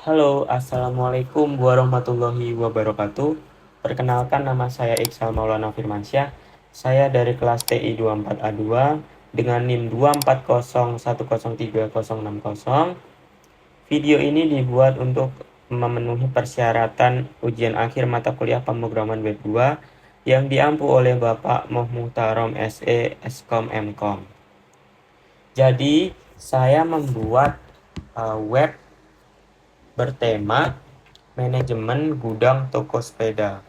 Halo, Assalamualaikum warahmatullahi wabarakatuh. Perkenalkan, nama saya Iksal Maulana Firmansyah. Saya dari kelas TI 24A2 dengan NIM 240103060. Video ini dibuat untuk memenuhi persyaratan ujian akhir mata kuliah pemrograman web 2 yang diampu oleh Bapak Muhtarom SE Eskom Mkom. Jadi, saya membuat web bertema manajemen gudang toko sepeda.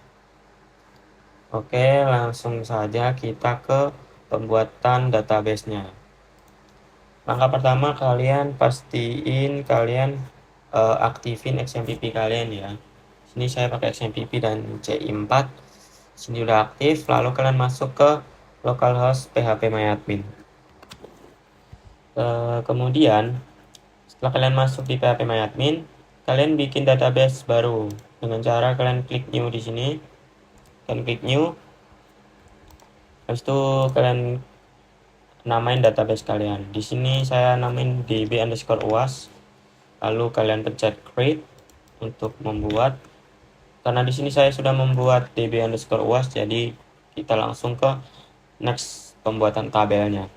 Oke, langsung saja kita ke pembuatan database-nya. Langkah pertama, kalian pastiin kalian aktifin XMPP kalian ya. Sini saya pakai XMPP dan CI4. Sini udah aktif, lalu kalian masuk ke localhost phpMyAdmin. Kemudian setelah kalian masuk di phpMyAdmin, kalian bikin database baru dengan cara kalian klik new di sini. Kalian klik new. Habis itu kalian namain database kalian. Di sini saya namain db_uas. Lalu kalian pencet create untuk membuat. Karena di sini saya sudah membuat db_uas, jadi kita langsung ke next pembuatan tabelnya.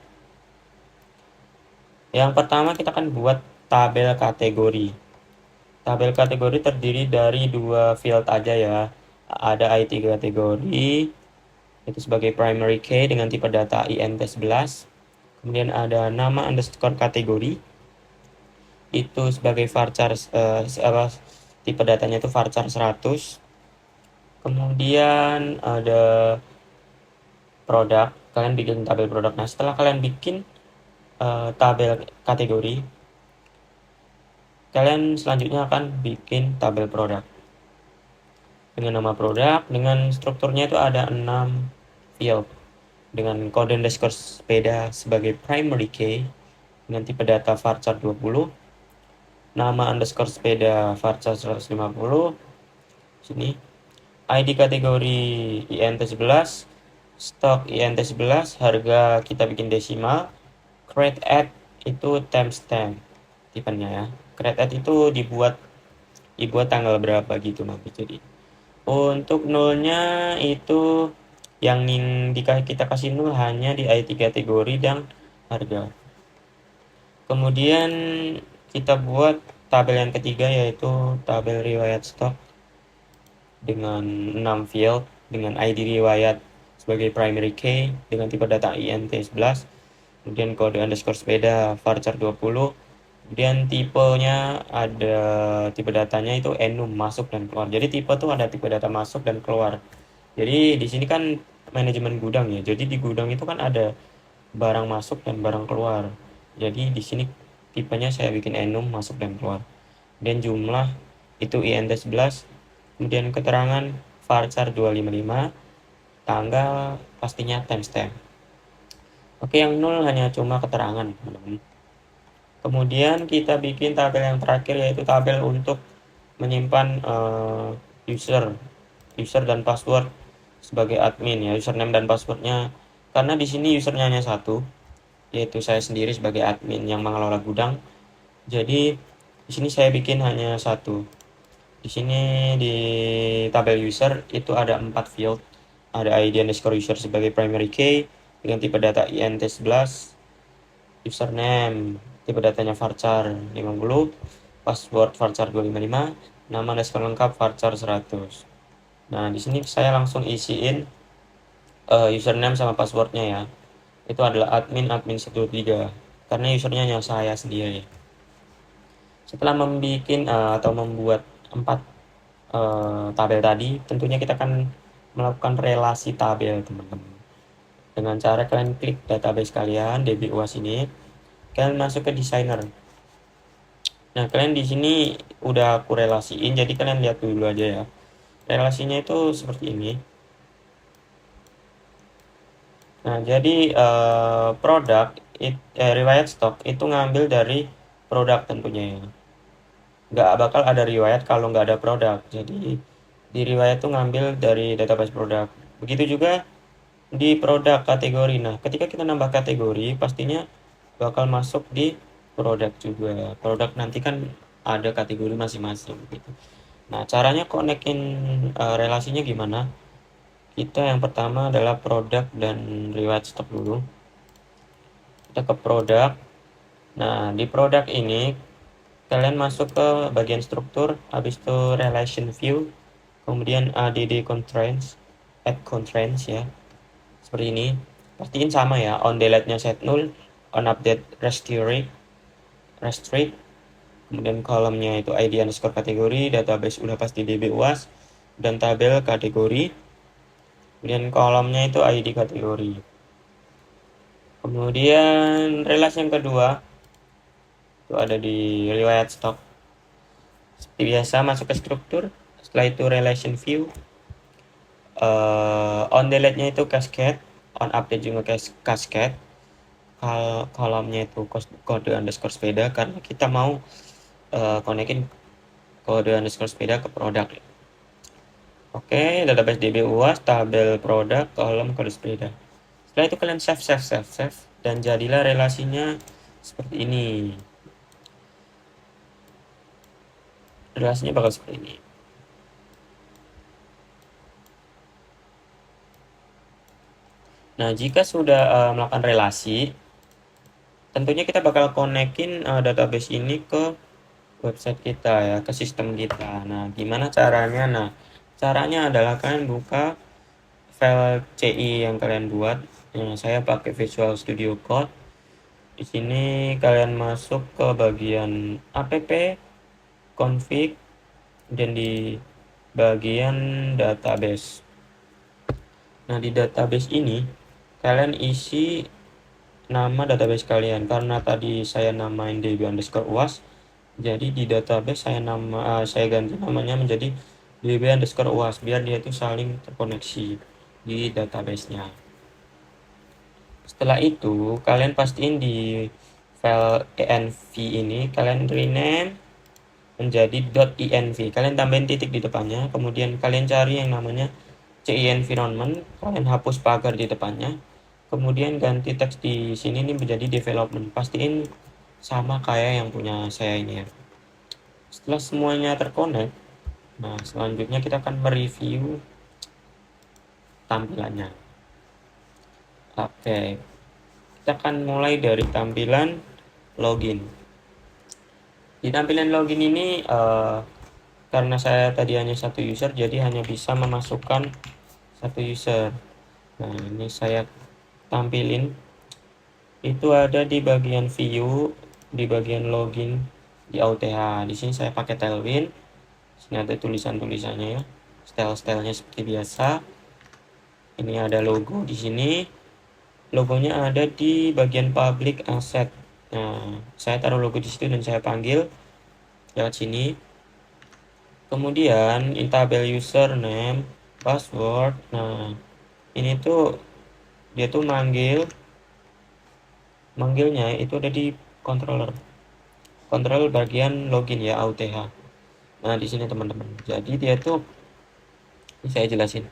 Yang pertama kita akan buat tabel kategori. Tabel kategori terdiri dari dua field aja ya. Ada IT kategori, itu sebagai primary key dengan tipe data INT11. Kemudian ada nama underscore kategori, itu sebagai varchar tipe datanya itu varchar 100. Kemudian ada produk, kalian bikin tabel produk. Nah, setelah kalian bikin tabel kategori, kalian selanjutnya akan bikin tabel produk dengan nama produk. Dengan strukturnya itu ada 6 field dengan kode underscore sepeda sebagai primary key dengan tipe data varchar 20, nama underscore sepeda varchar 150. Sini ID kategori INT11, stok INT11, harga kita bikin desimal. Create add itu timestamp tipenya ya. Create add itu dibuat tanggal berapa gitu nanti. Jadi untuk nolnya itu yang kita kasih nol hanya di IT kategori dan harga. Kemudian kita buat tabel yang ketiga, yaitu tabel riwayat stok dengan 6 field dengan ID riwayat sebagai primary key dengan tipe data INT11, kemudian kode underscore sepeda varchar 20. Kemudian tipenya ada tipe datanya itu enum, masuk dan keluar. Jadi tipe tuh ada tipe data masuk dan keluar. Jadi di sini kan manajemen gudang ya. Jadi di gudang itu kan ada barang masuk dan barang keluar. Jadi di sini tipenya saya bikin enum, masuk dan keluar. Dan jumlah itu INT11. Kemudian keterangan varchar 255, tanggal pastinya timestamp. Oke, yang nol hanya cuma keterangan, teman-teman. Kemudian kita bikin tabel yang terakhir, yaitu tabel untuk menyimpan user dan password sebagai admin ya, username dan passwordnya. Karena di sini usernya hanya satu, yaitu saya sendiri sebagai admin yang mengelola gudang. Jadi di sini saya bikin hanya satu. Di sini di tabel user itu ada 4 field. Ada ID underscore user sebagai primary key dengan tipe data INT11, username tipe datanya varchar 50, password varchar 255, nama underscore lengkap varchar 100. Nah, di sini saya langsung isiin username sama passwordnya ya. Itu adalah admin 13 karena usernya hanya saya sendiri. Setelah membuat 4 tabel tadi, tentunya kita akan melakukan relasi tabel, teman-teman. Dengan cara kalian klik database kalian, db_uas ini, kalian masuk ke designer. Nah, kalian di sini udah aku relasiin, jadi kalian lihat dulu aja ya. Relasinya itu seperti ini. Nah, jadi riwayat stok itu ngambil dari produk tentunya ya. Nggak bakal ada riwayat kalau nggak ada produk. Jadi di riwayat itu ngambil dari database produk. Begitu juga di produk kategori. Nah, ketika kita nambah kategori, pastinya bakal masuk di produk juga. Produk nanti kan ada kategori masing-masing gitu. Nah, caranya konekin relasinya gimana? Kita yang pertama adalah produk dan riwayat stok dulu. Kita ke produk. Nah, di produk ini kalian masuk ke bagian struktur, habis itu relation view, kemudian add constraints, add constraints ya. Seperti ini. Pastiin sama ya, on delete-nya set null, on update restrict, kemudian kolomnya itu ID underscore kategori, database udah pasti DB UAS, dan tabel kategori, kemudian kolomnya itu ID kategori. Kemudian relasi yang kedua itu ada di riwayat stok. Seperti biasa masuk ke struktur, setelah itu relation view, on delete-nya itu cascade, on update juga cascade, kolomnya itu kode underscore sepeda karena kita mau konekin kode underscore sepeda ke produk. Oke, database DB UAS, tabel produk, kolom kode sepeda. Setelah itu kalian save dan jadilah relasinya seperti ini. Relasinya bakal seperti ini. Nah, jika sudah melakukan relasi, tentunya kita bakal konekin database ini ke website kita ya, ke sistem kita. Nah, gimana caranya? Nah, caranya adalah kalian buka file CI yang kalian buat. Saya pakai Visual Studio Code. Di sini kalian masuk ke bagian app, config, dan di bagian database. Nah, di database ini kalian isi nama database kalian. Karena tadi saya namain db_uas, jadi di database saya ganti namanya menjadi db_uas biar dia itu saling terkoneksi di database-nya. Setelah itu kalian pastiin di file env ini kalian rename menjadi .env. Kalian tambahin titik di depannya, kemudian kalian cari yang namanya CI environment, kalian hapus pagar di depannya, kemudian ganti teks di sini ini menjadi development. Pastiin sama kayak yang punya saya ini ya. Setelah semuanya terkonek, nah selanjutnya kita akan mereview tampilannya. Oke, kita akan mulai dari tampilan login. Di tampilan login ini karena saya tadi hanya satu user, jadi hanya bisa memasukkan satu user. Nah, ini saya tampilin. Itu ada di bagian view, di bagian login, di AUTH. Di sini saya pakai Tailwind. Sini ada tulisan-tulisannya ya. Style-stylenya seperti biasa. Ini ada logo di sini. Logonya ada di bagian public asset. Nah, saya taruh logo di situ dan saya panggil lewat sini. Kemudian in tabel username, password. Nah, ini tuh dia tuh manggilnya itu ada di controller bagian login ya, AUTH. Nah, di sini teman-teman. Jadi dia tuh saya jelasin.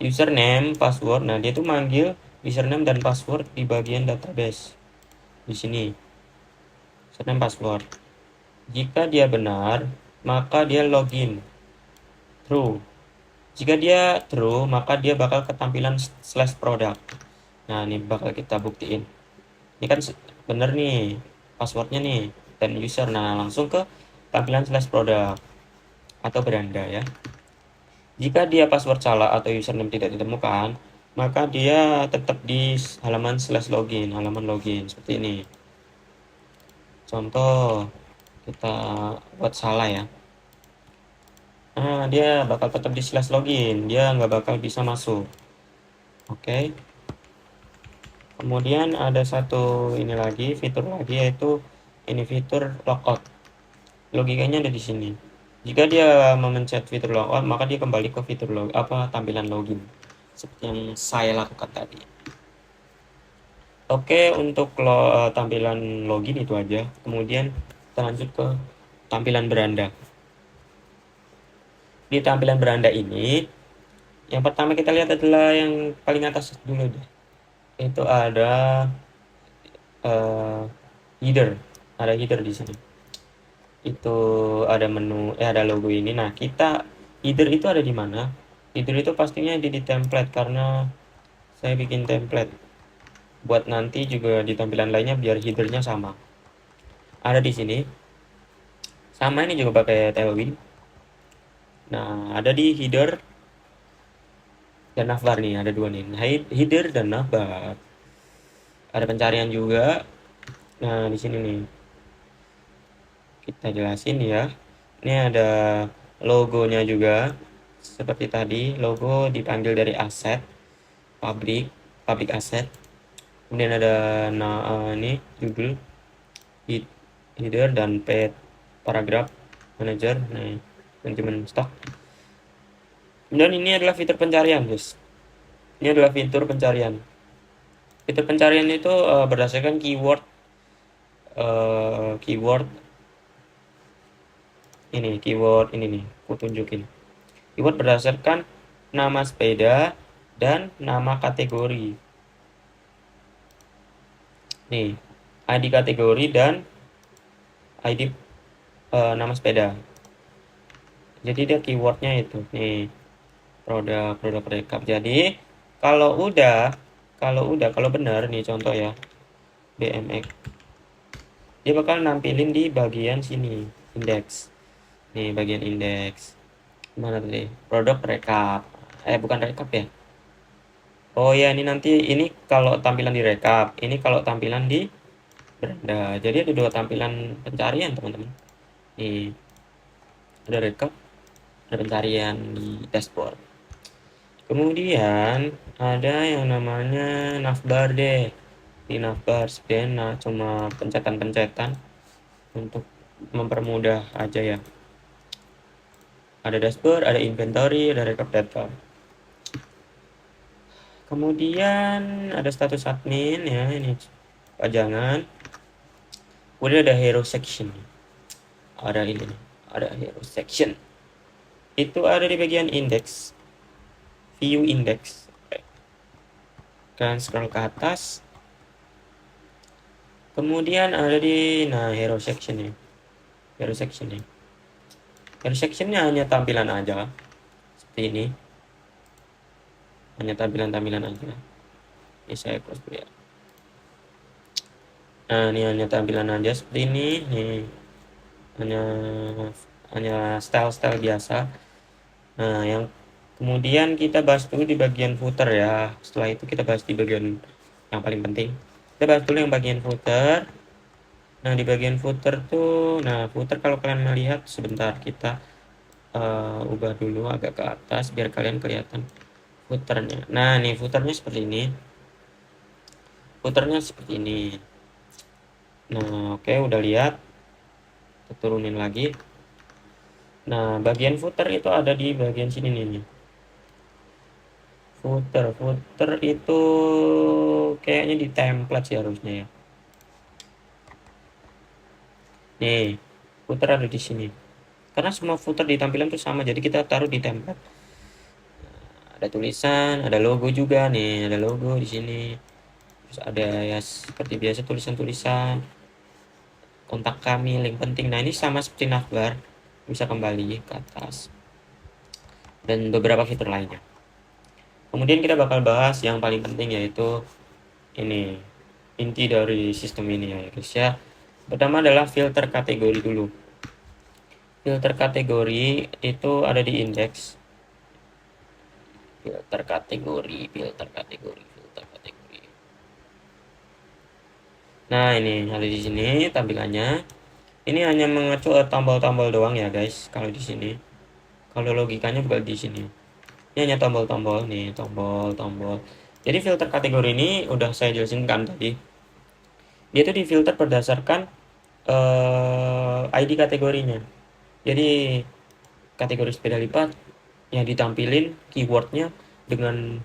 Username, password. Nah, dia tuh manggil username dan password di bagian database. Di sini. Username, password. Jika dia benar, maka dia login. True. Jika dia true, maka dia bakal ke tampilan /product. Nah, ini bakal kita buktiin. Ini kan bener nih passwordnya nih dan user. Nah, langsung ke tampilan /product atau beranda ya. Jika dia password salah atau username tidak ditemukan, maka dia tetap di halaman halaman login seperti ini. Contoh kita buat salah ya. Nah, dia bakal tetap di /login, dia nggak bakal bisa masuk. Oke. Kemudian ada satu ini lagi, fitur lagi, yaitu ini fitur logout. Logikanya ada di sini. Jika dia memencet fitur logout, maka dia kembali ke fitur tampilan login seperti yang saya lakukan tadi. Oke, untuk tampilan login itu aja. Kemudian kita lanjut ke tampilan beranda. Di tampilan beranda ini, yang pertama kita lihat adalah yang paling atas dulu deh. Itu ada header. Ada header di sini. itu ada menu, ada logo ini. Nah, kita header itu ada di mana? Header itu pastinya di template, karena saya bikin template buat nanti juga di tampilan lainnya biar headernya sama. Ada di sini. Sama ini juga pakai Tailwind. Nah, ada di header dan navbar nih, ada dua nih. Nah, header dan navbar. Ada pencarian juga. Nah, di sini nih. Kita jelasin ya. Ini ada logonya juga. Seperti tadi, logo dipanggil dari aset, public asset. Kemudian ada ini judul, header dan paragraph manager, nah manajemen stok. Dan ini adalah fitur pencarian, guys. Ini adalah fitur pencarian. Fitur pencarian itu berdasarkan keyword ini nih, aku tunjukin. Keyword berdasarkan nama sepeda dan nama kategori. Nih, ID kategori dan ID nama sepeda. Jadi dia keywordnya itu nih, produk rekap. Jadi kalau benar nih, contoh ya, BMX, dia bakal nampilin di bagian sini, indeks. Nih bagian indeks. Mana tadi? Produk rekap. Bukan rekap ya. Oh ya, ini kalau tampilan di rekap, ini kalau tampilan di beranda. Jadi ada dua tampilan pencarian, teman-teman. Nih, ada rekap, ada pencarian di dashboard. Kemudian ada yang namanya navbar deh. Di navbar sebenarnya cuma pencetan-pencetan untuk mempermudah aja ya. Ada dashboard, ada inventory, ada rekap data. Kemudian ada status admin ya, ini pajangan. Kemudian ada hero section. Ada ini, ada hero section. Itu ada di bagian index, view index. Kalian scroll ke atas. Kemudian ada di hero section nih. Hero section nih. Hero sectionnya hanya tampilan aja seperti ini. Hanya tampilan-tampilan aja. Ini saya close dulu ya. Nah, ini hanya tampilan aja seperti ini. Nih. Hanya style-style biasa. Nah, yang kemudian kita bahas dulu di bagian footer ya. Setelah itu kita bahas di bagian yang paling penting. Kita bahas dulu yang bagian footer. Nah, di bagian footer tuh, footer kalau kalian melihat sebentar, kita ubah dulu agak ke atas biar kalian kelihatan footernya. Nah, nih footernya seperti ini. Footernya seperti ini. Nah, oke, udah lihat. Kita turunin lagi. Nah, bagian footer itu ada di bagian sini nih. Footer itu kayaknya di template sih harusnya ya. Nih, footer ada di sini. Karena semua footer di tampilan itu sama, jadi kita taruh di template. Ada tulisan, ada logo juga nih, ada logo di sini. Terus ada ya seperti biasa tulisan-tulisan, kontak kami, link penting. Nah, ini sama seperti navbar, bisa kembali ke atas. Dan beberapa fitur lainnya. Kemudian kita bakal bahas yang paling penting, yaitu ini, inti dari sistem ini ya guys ya. Pertama adalah filter kategori dulu. Filter kategori itu ada di indeks. Filter kategori. Nah, ini ada di sini tampilannya. Ini hanya mengacu tombol-tombol doang ya guys. Kalau di sini, kalau logikanya bukan di sini. Ini hanya tombol-tombol nih, tombol-tombol. Jadi filter kategori ini udah saya jelasin kan tadi. Dia itu difilter berdasarkan ID kategorinya. Jadi kategori sepeda lipat yang ditampilin keywordnya dengan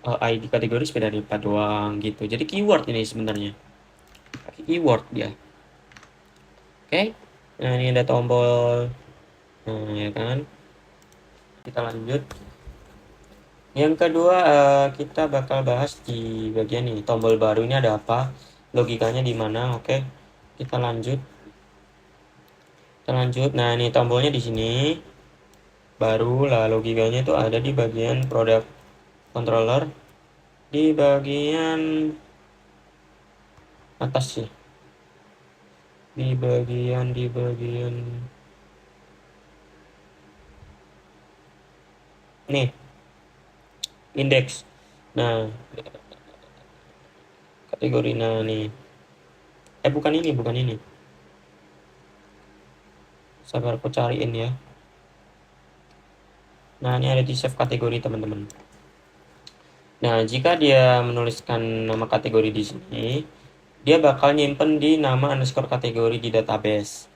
ID kategori sepeda lipat doang gitu. Jadi keyword ini sebenarnya, keyword dia. Oke. Nah, ini ada tombol. Nah, ya kan. Kita lanjut. Yang kedua, kita bakal bahas di bagian ini, tombol baru ini ada apa, logikanya di mana. Oke, kita lanjut. Kita lanjut. Nah, ini tombolnya di sini. Baru lah logikanya itu ada di bagian product controller, di bagian atas sih. Di bagian nih, index. Nah, kategori nah nih. Bukan ini. Sabar aku cariin ya. Nah, ini ada di save kategori, teman-teman. Nah, jika dia menuliskan nama kategori di sini, dia bakal nyimpen di nama underscore kategori di database.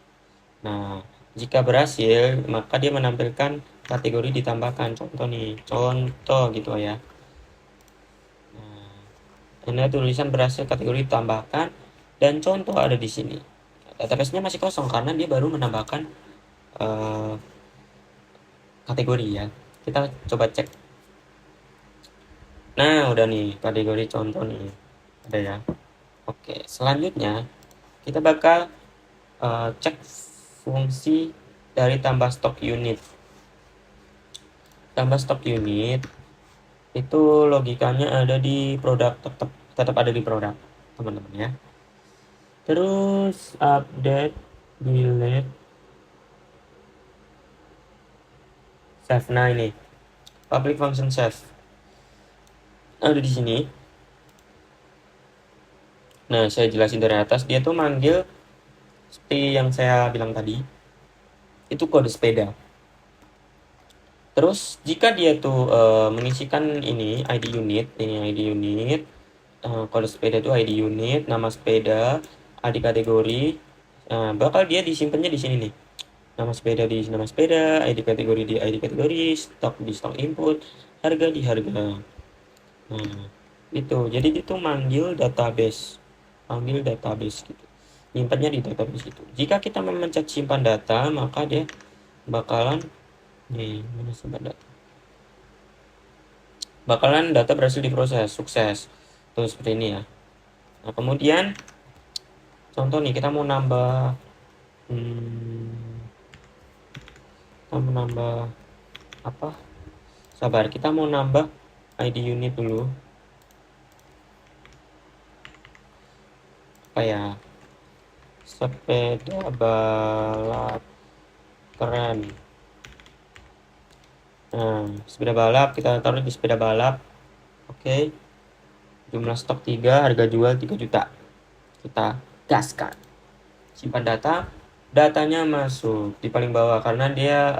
Nah, jika berhasil, maka dia menampilkan kategori ditambahkan. Contoh nih, contoh gitu ya. Nah, ini tulisan berhasil kategori ditambahkan dan contoh ada di sini. Database-nya masih kosong karena dia baru menambahkan kategori ya. Kita coba cek. Nah, udah nih kategori contoh nih. Ada ya. Oke, selanjutnya kita bakal cek fungsi dari tambah stok unit. Tambah stok unit itu logikanya ada di produk, tetap ada di produk, teman-teman ya. Terus update, delete, save. Nah, ini public function save ada di sini. Nah, saya jelasin dari atas, dia tuh manggil seperti yang saya bilang tadi, itu kode sepeda. Terus jika dia tuh mengisikan ini ID unit, kode sepeda itu ID unit, nama sepeda, ID kategori, bakal dia disimpannya di sini nih. Nama sepeda di nama sepeda, ID kategori di ID kategori, stok di stok input, harga di harga. Nah, itu. Jadi itu manggil database gitu. Nyimpannya di database itu. Jika kita memencet simpan data, maka dia bakalan nih, mana simpan data? Bakalan data berhasil diproses, sukses. Tuh seperti ini ya. Nah, kemudian contoh nih, kita mau nambah apa? Sabar, kita mau nambah ID unit dulu. Apa ya? Sepeda balap keren. Nah, sepeda balap kita taruh di sepeda balap. Oke. Jumlah stok 3, harga jual 3 juta. Kita gaskan. Simpan data. Datanya masuk di paling bawah karena dia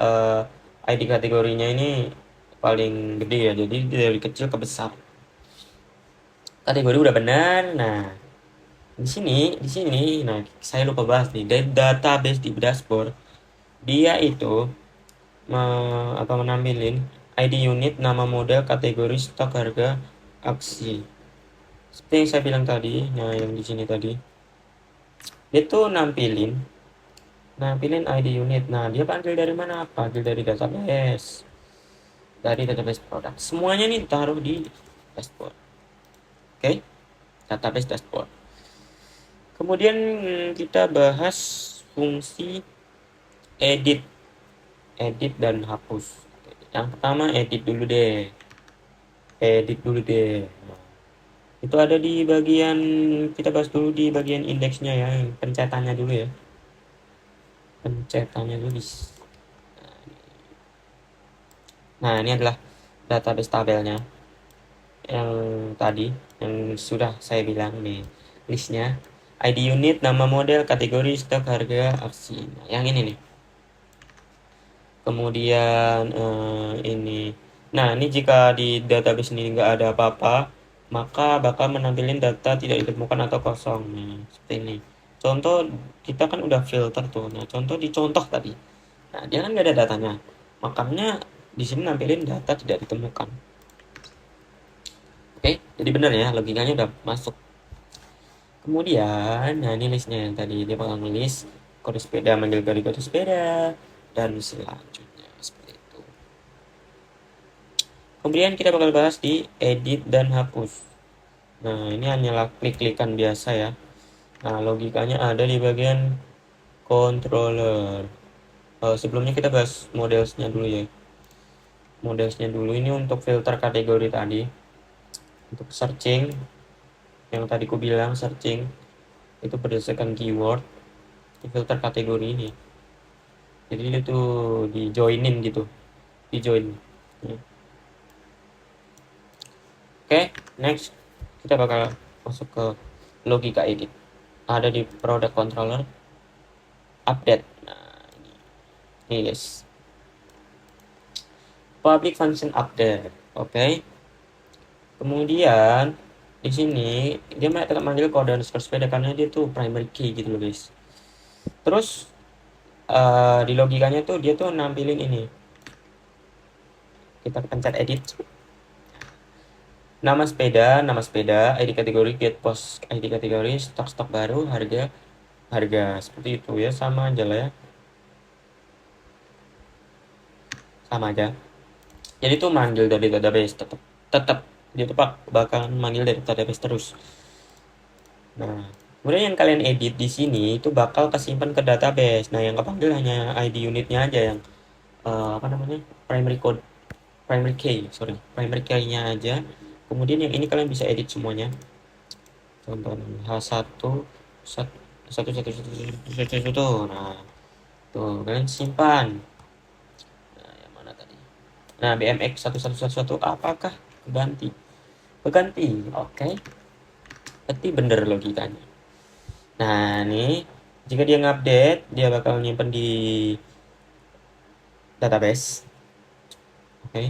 ID kategorinya ini paling gede ya. Jadi dari kecil ke besar. Kategori udah benar. Nah, di sini, nah saya lupa bahas nih, dari database di dashboard, dia itu menampilin ID unit, nama model, kategori, stok, harga, aksi. Seperti yang saya bilang tadi, nah yang di sini tadi, dia tuh nampilin ID unit. Nah, dia panggil dari mana? Panggil dari database, produk. Semuanya nih taruh di dashboard. Oke, database dashboard. Kemudian kita bahas fungsi edit dan hapus. Yang pertama edit dulu deh. Nah, itu ada di bagian, kita bahas dulu di bagian indeksnya ya, pencetannya dulu ya. Nah, ini adalah database tabelnya yang tadi, yang sudah saya bilang nih, listnya. ID unit, nama model, kategori, stok, harga, aksi. Nah, yang ini nih. Kemudian ini. Nah, ini jika di database ini nggak ada apa-apa, maka bakal menampilkan data tidak ditemukan atau kosong. Nah, seperti ini. Contoh, kita kan udah filter tuh. Nah, contoh di contoh tadi. Nah, dia kan nggak ada datanya. Makanya di sini nampilin data tidak ditemukan. Oke, jadi benar ya, logikanya udah masuk. Kemudian, nah ini listnya yang tadi, dia bakal nulis kode sepeda, manggil dari kode sepeda, dan selanjutnya seperti itu. Kemudian kita bakal bahas di edit dan hapus. Nah, ini hanyalah klik-klikan biasa ya. Nah, logikanya ada di bagian controller. Sebelumnya kita bahas modelsnya dulu ya. Modelsnya dulu ini untuk filter kategori tadi. Untuk searching, yang tadi ku bilang searching itu berdasarkan keyword di filter kategori ini. Jadi itu di joinin gitu, di join. Oke, next kita bakal masuk ke logika edit. Ada di product controller, update. Nah, ini guys. Public function update. Oke. Kemudian di sini dia tetap manggil kode underscore sepeda karena dia tuh primary key gitu loh guys. Terus di logikanya tuh dia tuh nampilin ini. Kita pencet edit. Nama sepeda, ID kategori, get post, ID kategori, stok baru, harga seperti itu ya, sama aja lah ya. Sama aja. Jadi tuh manggil dari database tetap dia tuh bakal manggil dari database terus. Nah, kemudian yang kalian edit di sini itu bakal kesimpan ke database. Nah, yang kepanggil hanya ID unitnya aja yang primary key-nya aja. Kemudian yang ini kalian bisa edit semuanya. Contoh H1 tuh. Nah, tuh kalian simpan. Nah, yang mana tadi? Nah, BMX 1111 apakah keganti? Oke. Berarti bener logikanya. Nah, nih jika dia ngupdate, dia bakal nyimpen di database. Oke.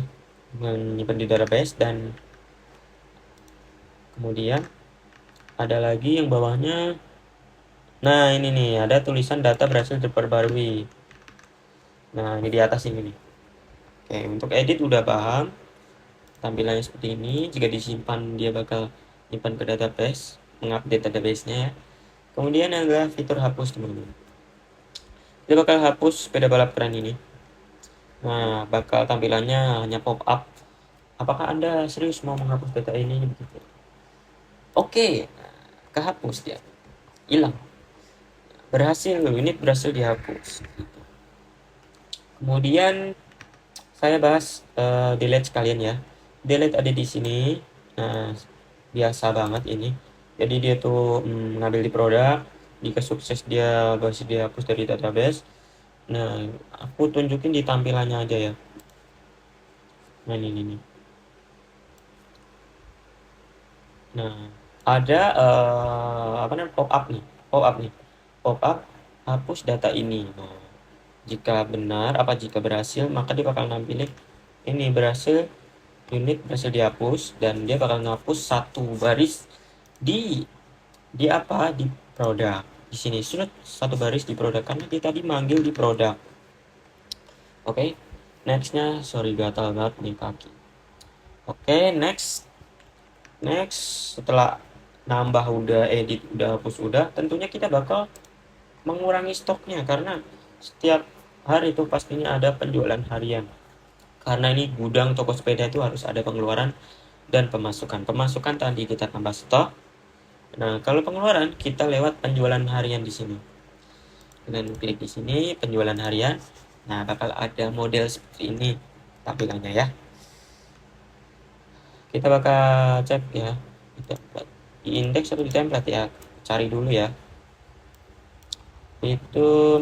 Menyimpan di database dan kemudian ada lagi yang bawahnya. Nah, ini nih ada tulisan data berhasil diperbarui. Nah, ini di atas ini nih. Oke, untuk edit udah paham. Tampilannya seperti ini. Jika disimpan dia bakal nyimpan ke database, mengupdate database-nya ya. Kemudian adalah fitur hapus teman-teman. Dia bakal hapus sepeda balap keren ini. Nah, bakal tampilannya hanya pop up. Apakah Anda serius mau menghapus data ini? Begitu. Oke, kehapus dia. Hilang. Unit berhasil dihapus. Kemudian saya bahas delete sekalian ya. Delete ada di sini. Nah, biasa banget ini. Jadi dia tuh ngambil di produk, jika sukses dia berhasil dihapus dari database. Nah, aku tunjukin di tampilannya aja ya. Nah, ini. Nah, ada pop up nih. Pop up hapus data ini. Nah, jika benar jika berhasil, maka dia bakal nampilin ini unit berhasil dihapus dan dia bakal ngapus satu baris di produk. Di sini sudah satu baris di produk karena dia tadi manggil di produk. Oke. Nextnya, sorry gatal banget nih kaki. Oke, next setelah nambah udah, edit udah, hapus udah, tentunya kita bakal mengurangi stoknya karena setiap hari itu pastinya ada penjualan harian. Karena ini gudang toko sepeda itu harus ada pengeluaran dan pemasukan. Pemasukan tadi kita tambah stok. Nah, kalau pengeluaran kita lewat penjualan harian di sini. Dengan klik di sini penjualan harian. Nah, bakal ada model seperti ini tampilannya ya. Kita bakal cek ya di indeks atau di template ya. Cari dulu ya. Itu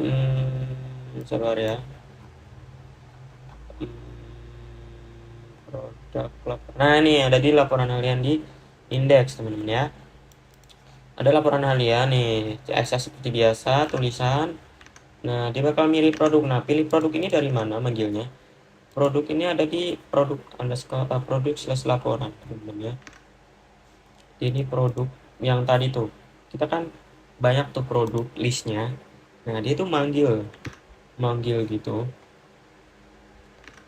sabar ya. Produk laporan. Nah, ini ada di laporan harian di indeks teman-teman ya. Ada laporan harian nih, CSS seperti biasa, tulisan. Nah, dia bakal milih produk. Nah, pilih produk ini dari mana manggilnya? Produk ini ada di produk /laporan teman-teman ya. Ini produk yang tadi tuh. Kita kan banyak tuh produk listnya. Nah, dia tuh manggil gitu.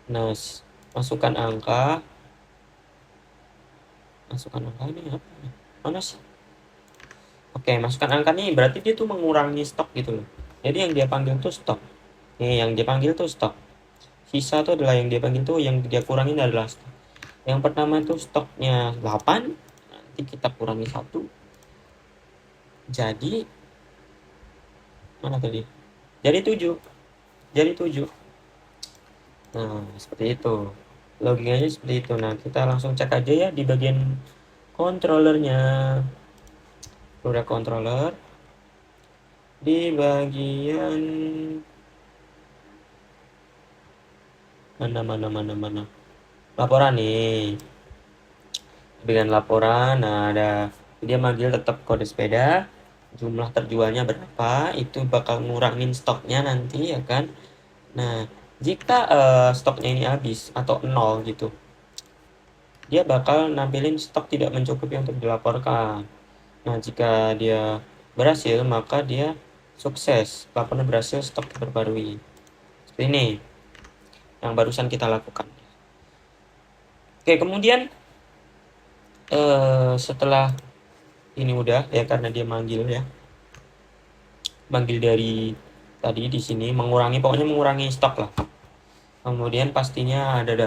Nah, masukkan angka ini apa? Mana sih? Oke, masukkan angka nih berarti dia tuh mengurangi stok gitu loh. Jadi yang dia panggil tuh stok. Nih, yang dia panggil tuh stok. Sisa tuh adalah yang dia panggil tuh, yang dia kurangin adalah stok. Yang pertama itu stoknya 8, nanti kita kurangi 1. Jadi mana tadi? Jadi 7. jadi 7. Nah, seperti itu. Logikanya seperti itu. Nah, kita langsung cek aja ya di bagian controllernya. Udah controller di bagian mana. Laporan nih. Bagian laporan, nah ada dia manggil tetap kode sepeda, jumlah terjualnya berapa, itu bakal ngurangin stoknya nanti ya kan. Nah, jika stoknya ini habis atau nol gitu, dia bakal nampilin stok tidak mencukupi untuk dilaporkan. Nah, jika dia berhasil, maka dia sukses, laporan berhasil, stok diperbarui. Seperti ini yang barusan kita lakukan. Oke, kemudian setelah ini udah ya, karena dia manggil dari tadi di sini pokoknya mengurangi stok lah. Kemudian pastinya ada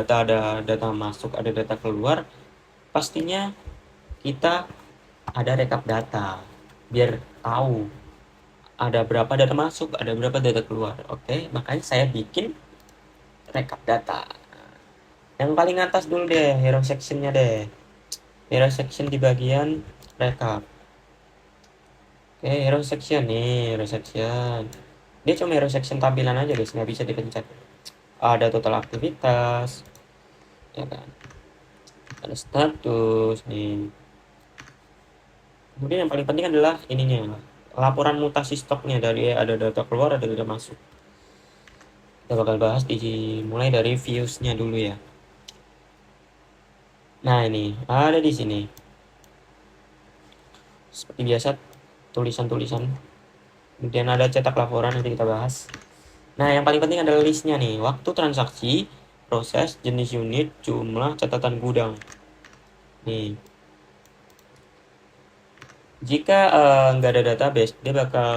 data masuk, ada data keluar. Pastinya kita ada rekap data biar tahu ada berapa data masuk, ada berapa data keluar. Oke, makanya saya bikin rekap data. Yang paling atas dulu deh, hero sectionnya deh. Hero section di bagian rekap. Oke, hero section nih, hero section. Dia cuma hero section tampilan aja guys, nggak bisa dipencet. Ada total aktivitas, ya kan? Ada status nih. Kemudian yang paling penting adalah ininya, laporan mutasi stoknya, dari ada data keluar, ada data masuk. Kita bakal bahas mulai dari views-nya dulu ya. Nah, ini ada di sini. Seperti biasa tulisan-tulisan. Kemudian ada cetak laporan, nanti kita bahas. Nah, yang paling penting adalah listnya nih. Waktu transaksi, proses, jenis unit, jumlah, catatan gudang. Nih. Jika nggak ada database, dia bakal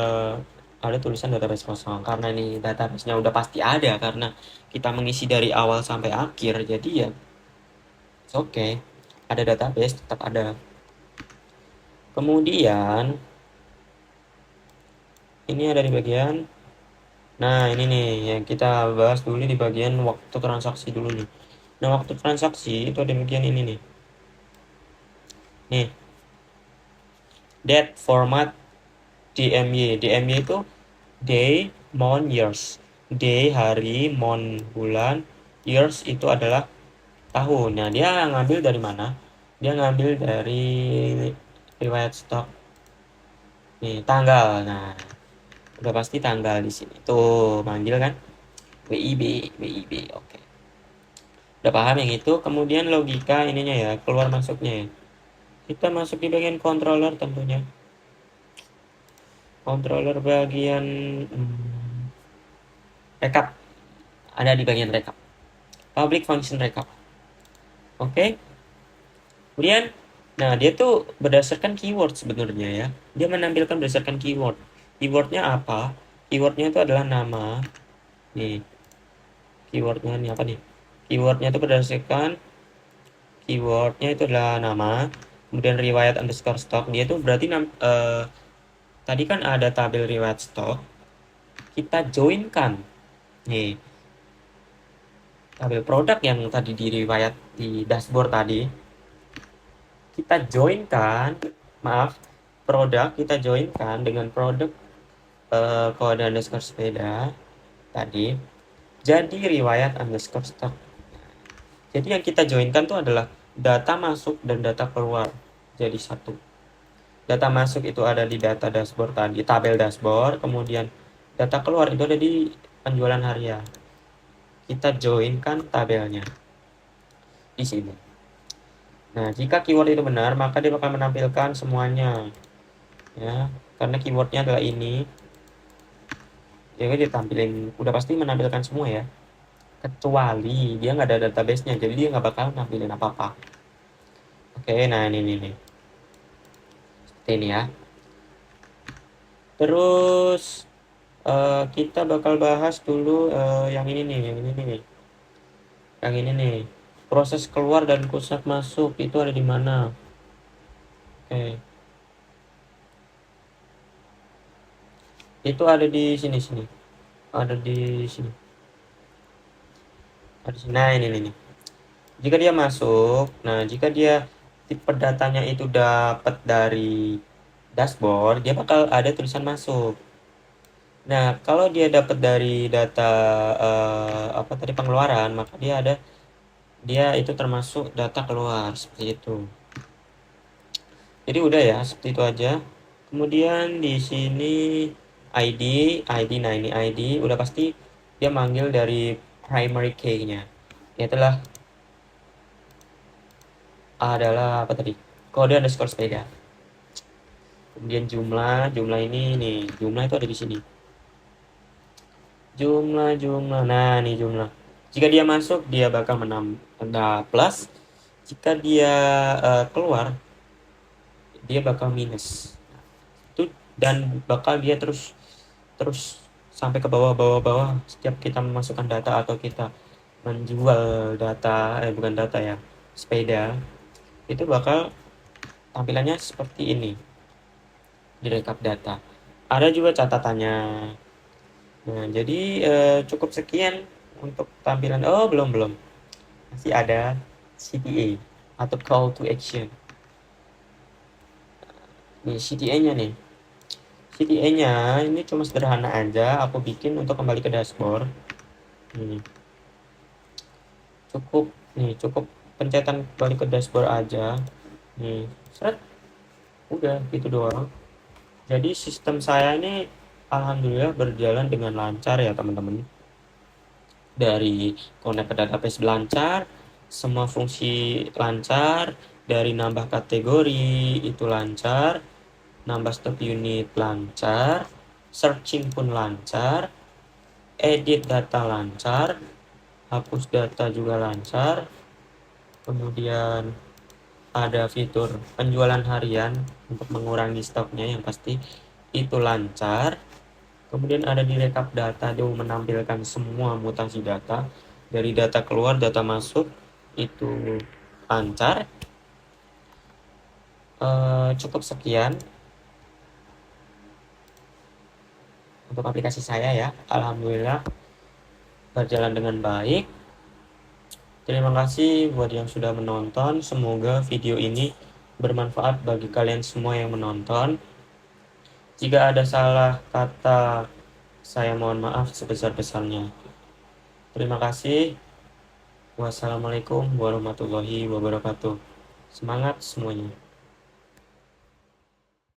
ada tulisan database kosong. Karena ini database-nya udah pasti ada, karena kita mengisi dari awal sampai akhir. Jadi ya, oke. Ada database, tetap ada. Kemudian, ini ada di bagian, nah ini nih, yang kita bahas dulu di bagian waktu transaksi dulu nih. Nah, waktu transaksi itu ada bagian ini nih. Nih, date format DMY. DMY itu day, month, years. Day, hari, month, bulan, years itu adalah tahun. Nah, dia ngambil dari mana? Dia ngambil dari riwayat stok. Nih, tanggal. Nah, udah pasti tanggal di sini. Tuh, manggil kan? WIB. Oke. Udah paham yang itu? Kemudian logika ininya ya, keluar masuknya ya. Kita masuk di bagian controller tentunya. Controller bagian rekap. Ada di bagian rekap. Public function rekap. Oke. Kemudian, nah dia tuh berdasarkan keyword sebenarnya ya. Dia menampilkan berdasarkan keyword. Keywordnya apa? Keywordnya itu adalah nama. Nih, keywordnya nih apa nih? Keywordnya itu berdasarkan keywordnya itu adalah nama. Kemudian riwayat underscore stock. Dia tuh berarti tadi kan ada tabel riwayat stok. Kita joinkan nih tabel produk yang tadi di riwayat di dashboard tadi. Kita joinkan, produk kita joinkan dengan produk kode underscore sepeda tadi jadi riwayat underscore stock. Jadi yang kita joinkan tuh adalah data masuk dan data keluar jadi satu. Data masuk itu ada di data dashboard tadi, tabel dashboard. Kemudian data keluar itu ada di penjualan harian. Kita joinkan tabelnya di sini. Nah, jika keyword itu benar, maka dia bakal menampilkan semuanya. Ya, karena keywordnya adalah ini. Jadi dia tampilin, udah pasti menampilkan semua ya. Kecuali dia nggak ada database-nya, jadi dia nggak bakal nampilin apa-apa. Oke, nah ini nih. Seperti ini ya. Terus kita bakal bahas dulu yang ini nih. Yang ini nih. Proses keluar dan pusat masuk itu ada di mana? Oke. Itu ada di sini. ada di sini, ada di sini. Nah, ini nih. Jika dia masuk, nah jika dia tipe datanya itu dapat dari dashboard, dia bakal ada tulisan masuk. Nah, kalau dia dapat dari data apa tadi pengeluaran, maka dia itu termasuk data keluar seperti itu. Jadi udah ya, seperti itu aja. Kemudian di sini ID, nah ini ID udah pasti dia manggil dari primary key-nya. Itulah adalah apa tadi? Kode underscore sepeda. Kemudian jumlah ini nih, jumlah itu ada di sini. Jumlah. Nah, nih jumlah. Jika dia masuk, dia bakal menambah plus. Jika dia keluar, dia bakal minus. Itu dan bakal dia terus terus sampai ke bawah setiap kita memasukkan data atau kita menjual data, bukan data ya, sepeda, itu bakal tampilannya seperti ini di rekap data. Ada juga catatannya. Nah, jadi cukup sekian untuk tampilan. Oh, belum. Masih ada CTA atau call to action. Nih, CTA-nya nih. CTA-nya ini cuma sederhana aja. Aku bikin untuk kembali ke dashboard. Nih. Cukup pencetan kembali ke dashboard aja. Nih, seret. Udah, gitu doang. Jadi sistem saya ini alhamdulillah berjalan dengan lancar ya teman-teman. Dari connect ke database lancar, semua fungsi lancar, dari nambah kategori itu lancar, nambah stop unit lancar, searching pun lancar, edit data lancar, hapus data juga lancar, kemudian ada fitur penjualan harian untuk mengurangi stoknya yang pasti itu lancar. Kemudian ada di rekap data, dia menampilkan semua mutasi data dari data keluar, data masuk itu lancar. Cukup sekian untuk aplikasi saya ya. Alhamdulillah berjalan dengan baik. Terima kasih buat yang sudah menonton. Semoga video ini bermanfaat bagi kalian semua yang menonton. Jika ada salah kata, saya mohon maaf sebesar-besarnya. Terima kasih. Wassalamualaikum warahmatullahi wabarakatuh. Semangat semuanya.